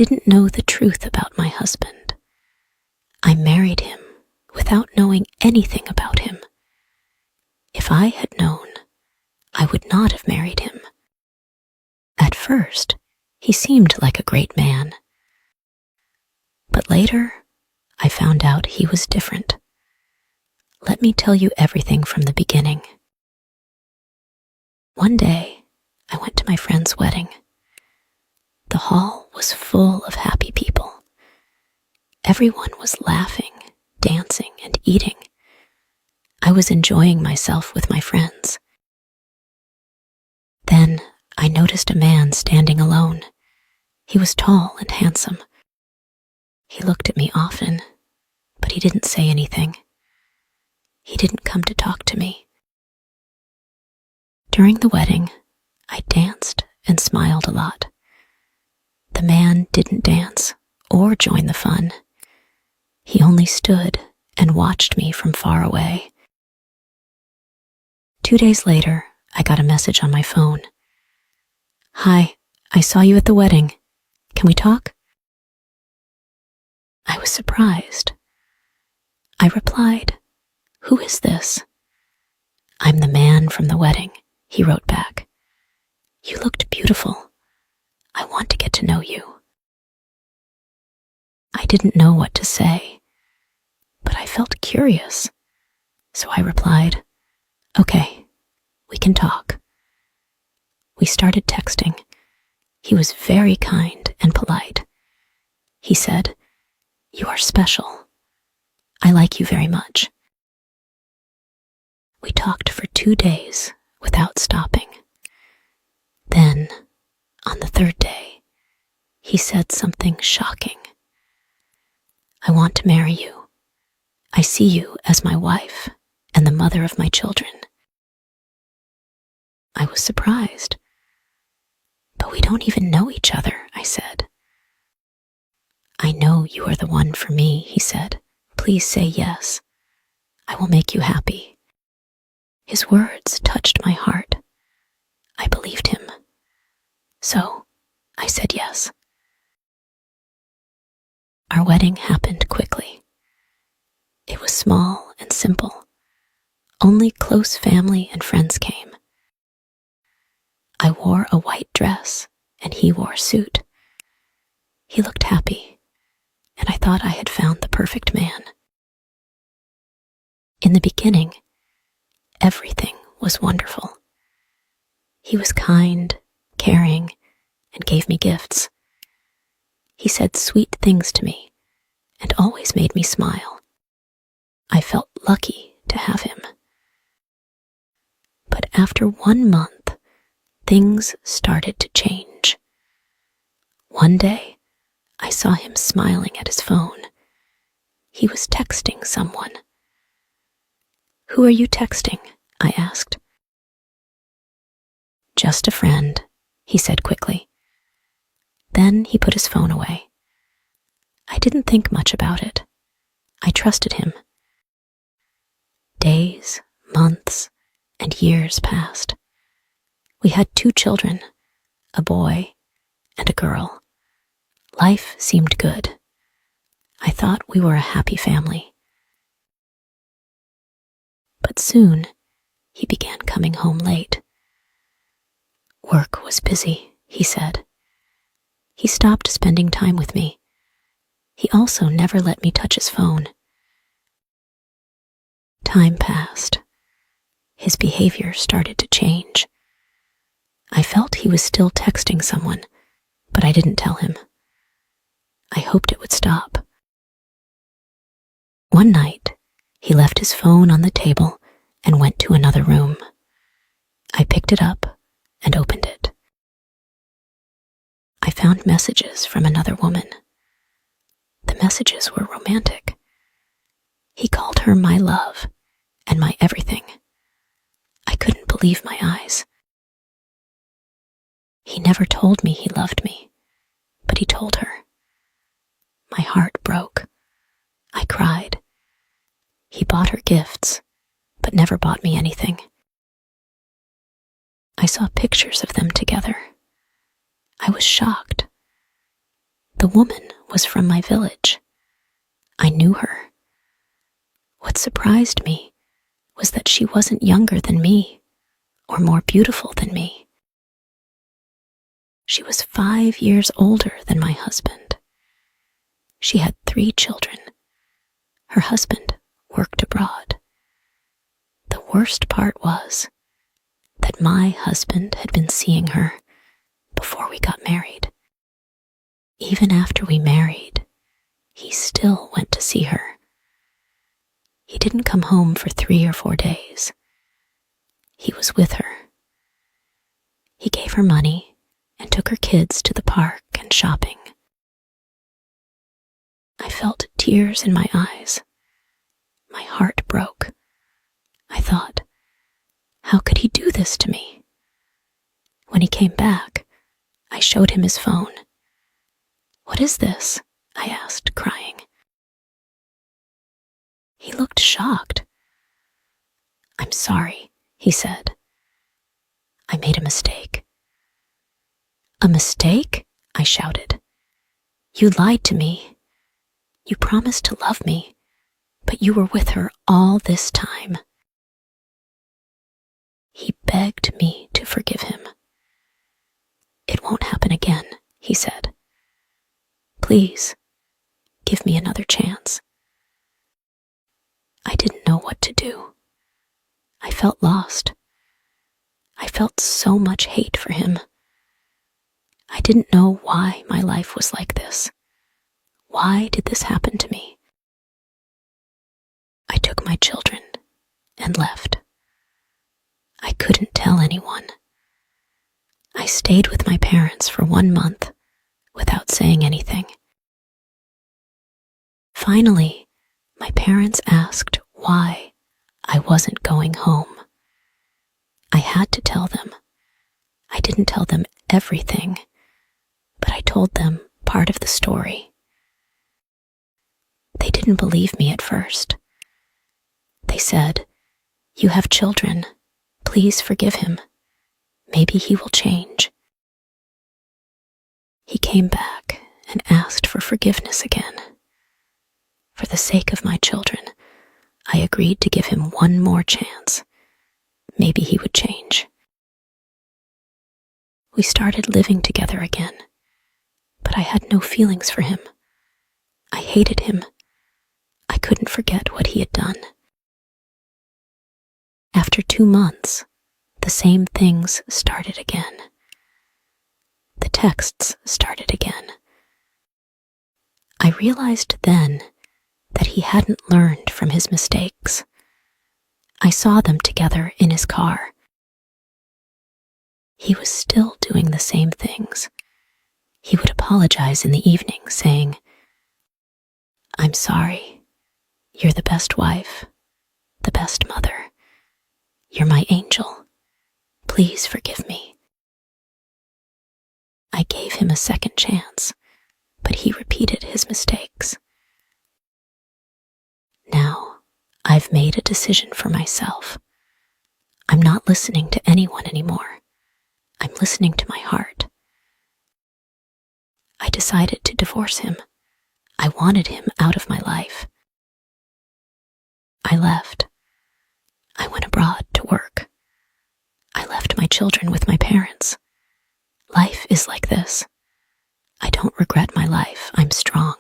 didn't know the truth about my husband. I married him without knowing anything about him. If I had known, I would not have married him. At first, he seemed like a great man. But later, I found out he was different. Let me tell you everything from the beginning. One day, I went to my friend's wedding. The hall was full of happy people. Everyone was laughing, dancing, and eating. I was enjoying myself with my friends. Then I noticed a man standing alone. He was tall and handsome. He looked at me often, but he didn't say anything. He didn't come to talk to me. During the wedding, I danced and smiled a lot. The man didn't dance or join the fun. He only stood and watched me from far away. 2 days later, I got a message on my phone. "Hi, I saw you at the wedding. Can we talk?" I was surprised. I replied, "Who is this?" "I'm the man from the wedding," he wrote back. "You looked beautiful. I want to get to know you." I didn't know what to say, but I felt curious. So I replied, "Okay, we can talk." We started texting. He was very kind and polite. He said, "You are special. I like you very much." We talked for 2 days without stopping. Then, on the 3rd day, he said something shocking. "I want to marry you. I see you as my wife and the mother of my children." I was surprised. "But we don't even know each other," I said. "I know you are the one for me," he said. "Please say yes. I will make you happy." His words touched my heart. I believed him. So I said yes. Our wedding happened quickly. It was small and simple. Only close family and friends came. I wore a white dress and he wore a suit. He looked happy, and I thought I had found the perfect man. In the beginning, everything was wonderful. He was kind, caring, and gave me gifts. He said sweet things to me and always made me smile. I felt lucky to have him. But after 1 month, things started to change. One day, I saw him smiling at his phone. He was texting someone. "Who are you texting?" I asked. "Just a friend," he said quickly. Then he put his phone away. I didn't think much about it. I trusted him. Days, months, and years passed. We had 2 children, a boy and a girl. Life seemed good. I thought we were a happy family. But soon, he began coming home late. Work was busy, he said. He stopped spending time with me. He also never let me touch his phone. Time passed. His behavior started to change. I felt he was still texting someone, but I didn't tell him. I hoped it would stop. One night, he left his phone on the table and went to another room. I picked it up and opened it. I found messages from another woman. The messages were romantic. He called her my love and my everything. I couldn't believe my eyes. He never told me he loved me, but he told her. My heart broke. I cried. He bought her gifts, but never bought me anything. I saw pictures of them together. I was shocked. The woman was from my village. I knew her. What surprised me was that she wasn't younger than me or more beautiful than me. She was 5 years older than my husband. She had 3 children. Her husband worked abroad. The worst part was that my husband had been seeing her before we got married. Even after we married, he still went to see her. He didn't come home for 3 or 4 days. He was with her. He gave her money and took her kids to the park and shopping. I felt tears in my eyes. My heart broke. I thought, how could he do this to me? When he came back, I showed him his phone. "What is this?" I asked, crying. He looked shocked. "I'm sorry," he said. "I made a mistake." "A mistake?" I shouted. "You lied to me. You promised to love me, but you were with her all this time." He begged me to forgive him. "It won't happen again," he said. "Please, give me another chance." I didn't know what to do. I felt lost. I felt so much hate for him. I didn't know why my life was like this. Why did this happen to me? I took my children and left. I couldn't tell anyone. I stayed with my parents for 1 month without saying anything. Finally, my parents asked why I wasn't going home. I had to tell them. I didn't tell them everything, but I told them part of the story. They didn't believe me at first. They said, "You have children. Please forgive him. Maybe he will change." He came back and asked for forgiveness again. For the sake of my children, I agreed to give him 1 more chance. Maybe he would change. We started living together again, but I had no feelings for him. I hated him. I couldn't forget what he had done. After 2 months, the same things started again. The texts started again. I realized then that he hadn't learned from his mistakes. I saw them together in his car. He was still doing the same things. He would apologize in the evening, saying, "I'm sorry. You're the best wife, the best mother. You're my angel. Please forgive me." I gave him a second chance, but he repeated his mistakes. Now, I've made a decision for myself. I'm not listening to anyone anymore. I'm listening to my heart. I decided to divorce him. I wanted him out of my life. I left. I went abroad to work. I left my children with my parents. Life is like this. I don't regret my life. I'm strong.